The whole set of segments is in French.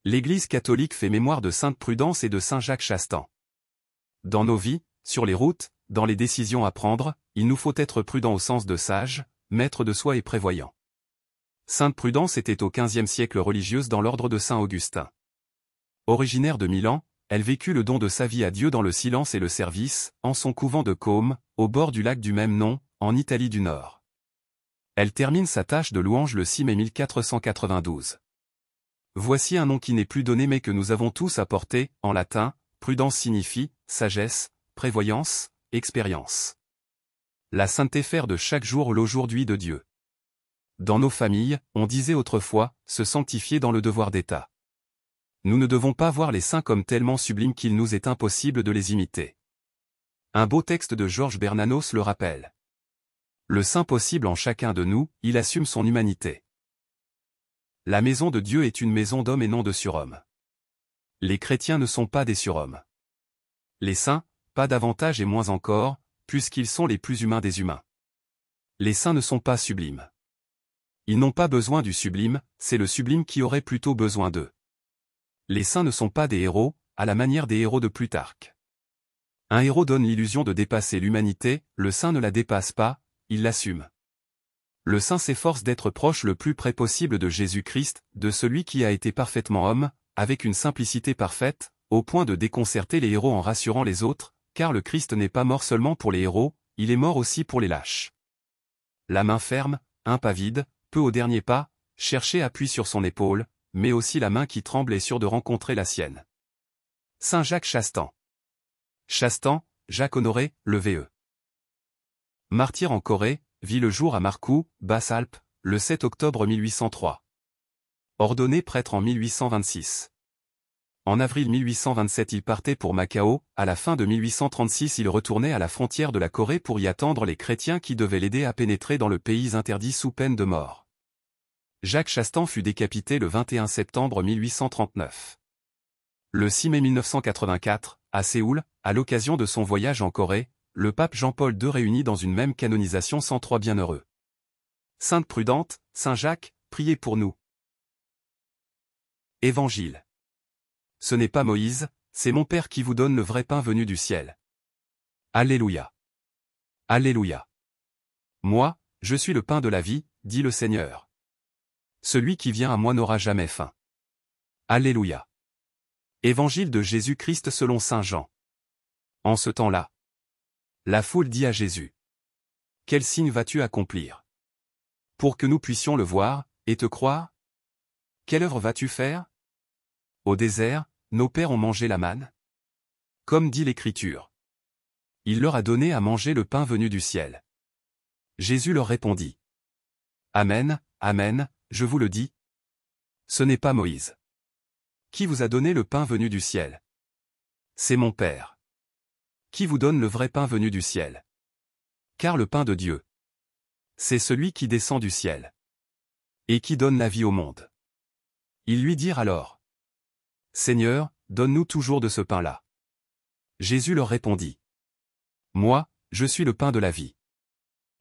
L'Église catholique fait mémoire de Sainte Prudence et de Saint Jacques Chastan. Dans nos vies, sur les routes, dans les décisions à prendre, il nous faut être prudents au sens de sage, maître de soi et prévoyant. Sainte Prudence était au XVe siècle religieuse dans l'ordre de Saint Augustin. Originaire de Milan, elle vécut le don de sa vie à Dieu dans le silence et le service, en son couvent de Côme, au bord du lac du même nom, en Italie du Nord. Elle termine sa tâche de louange le 6 mai 1492. Voici un nom qui n'est plus donné mais que nous avons tous à porter. En latin, prudence signifie sagesse, prévoyance, expérience. La sainteté faire de chaque jour l'aujourd'hui de Dieu. Dans nos familles, on disait autrefois, se sanctifier dans le devoir d'État. Nous ne devons pas voir les saints comme tellement sublimes qu'il nous est impossible de les imiter. Un beau texte de Georges Bernanos le rappelle. Le saint possible en chacun de nous, il assume son humanité. La maison de Dieu est une maison d'hommes et non de surhommes. Les chrétiens ne sont pas des surhommes. Les saints, pas davantage et moins encore, puisqu'ils sont les plus humains des humains. Les saints ne sont pas sublimes. Ils n'ont pas besoin du sublime, c'est le sublime qui aurait plutôt besoin d'eux. Les saints ne sont pas des héros, à la manière des héros de Plutarque. Un héros donne l'illusion de dépasser l'humanité, le saint ne la dépasse pas, il l'assume. Le saint s'efforce d'être proche le plus près possible de Jésus-Christ, de celui qui a été parfaitement homme, avec une simplicité parfaite, au point de déconcerter les héros en rassurant les autres, car le Christ n'est pas mort seulement pour les héros, il est mort aussi pour les lâches. La main ferme, un pas vide, peu au dernier pas, chercher appui sur son épaule, mais aussi la main qui tremble est sûre de rencontrer la sienne. Saint Jacques Chastan. Chastan, Jacques Honoré, le VE. Martyr en Corée, vit le jour à Marcoux, Basse-Alpes, le 7 octobre 1803. Ordonné prêtre en 1826. En avril 1827 il partait pour Macao, à la fin de 1836 il retournait à la frontière de la Corée pour y attendre les chrétiens qui devaient l'aider à pénétrer dans le pays interdit sous peine de mort. Jacques Chastan fut décapité le 21 septembre 1839. Le 6 mai 1984, à Séoul, à l'occasion de son voyage en Corée, le pape Jean-Paul II réunit dans une même canonisation 103 bienheureux. Sainte Prudente, Saint Jacques, priez pour nous. Évangile. Ce n'est pas Moïse, c'est mon Père qui vous donne le vrai pain venu du ciel. Alléluia. Alléluia. Moi, je suis le pain de la vie, dit le Seigneur. Celui qui vient à moi n'aura jamais faim. Alléluia. Évangile de Jésus-Christ selon saint Jean. En ce temps-là, la foule dit à Jésus: quel signe vas-tu accomplir? Pour que nous puissions le voir, et te croire? Quelle œuvre vas-tu faire? Au désert, nos pères ont mangé la manne. Comme dit l'Écriture. Il leur a donné à manger le pain venu du ciel. Jésus leur répondit: Amen, Amen, je vous le dis. Ce n'est pas Moïse. Qui vous a donné le pain venu du ciel? C'est mon Père. Qui vous donne le vrai pain venu du ciel? Car le pain de Dieu, c'est celui qui descend du ciel et qui donne la vie au monde. Ils lui dirent alors: Seigneur, donne-nous toujours de ce pain-là. Jésus leur répondit: Moi, je suis le pain de la vie.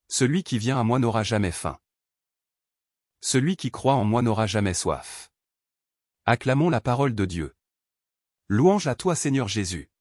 Celui qui vient à moi n'aura jamais faim. Celui qui croit en moi n'aura jamais soif. Acclamons la parole de Dieu. Louange à toi Seigneur Jésus.